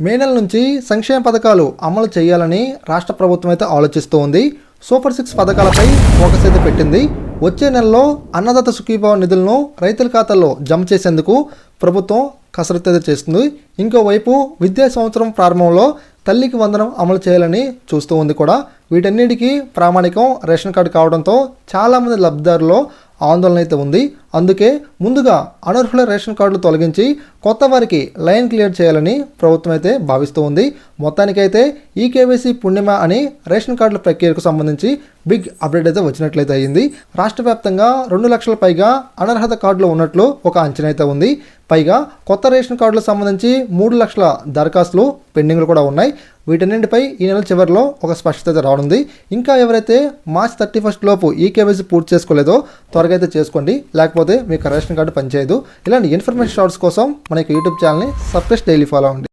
మే నెల నుంచి సంక్షేమ పథకాలు అమలు చేయాలని రాష్ట్ర ప్రభుత్వం అయితే ఆలోచిస్తూ ఉంది. సూపర్ 6 పథకాలపై ఫోకస్ అయితే పెట్టింది. వచ్చే నెలలో అన్నదాత సుఖీభావ నిధులను రైతుల ఖాతాల్లో జమ చేసేందుకు ప్రభుత్వం కసరత్తు అయితే చేస్తుంది. ఇంకోవైపు విద్యా సంవత్సరం ప్రారంభంలో తల్లికి వందనం అమలు చేయాలని చూస్తూ ఉంది కూడా. వీటన్నిటికీ ప్రామాణికం రేషన్ కార్డు కావడంతో చాలామంది లబ్ధిదారుల్లో ఆందోళన అయితే ఉంది. అందుకే ముందుగా అనర్హుల రేషన్ కార్డులు తొలగించి కొత్త వారికి లైన్ క్లియర్ చేయాలని ప్రభుత్వం అయితే భావిస్తూ ఉంది. మొత్తానికైతే ఈకేవైసీ పుణ్యమ అని రేషన్ కార్డుల ప్రక్రియకు సంబంధించి బిగ్ అప్డేట్ అయితే వచ్చినట్లయితే అయింది. రాష్ట్ర వ్యాప్తంగా 2 లక్షల పైగా అనర్హత కార్డులు ఉన్నట్లు ఒక అంచనా అయితే ఉంది. పైగా కొత్త రేషన్ కార్డులకు సంబంధించి 3 లక్షల దరఖాస్తులు పెండింగ్లు కూడా ఉన్నాయి. వీటన్నింటిపై ఈ నెల చివరిలో ఒక స్పష్టత రానుంది. ఇంకా ఎవరైతే మార్చ్ 31 లోపు ఈకేవైసీ పూర్తి చేసుకోలేదో త్వరగా అయితే చేసుకోండి, లేకపోతే మీకు రేషన్ కార్డు పనిచేయదు. ఇలాంటి ఇన్ఫర్మేషన్ షార్ట్స్ కోసం మన యూట్యూబ్ ఛానల్ని సబ్స్క్రైబ్ డైలీ ఫాలో అవ్వండి.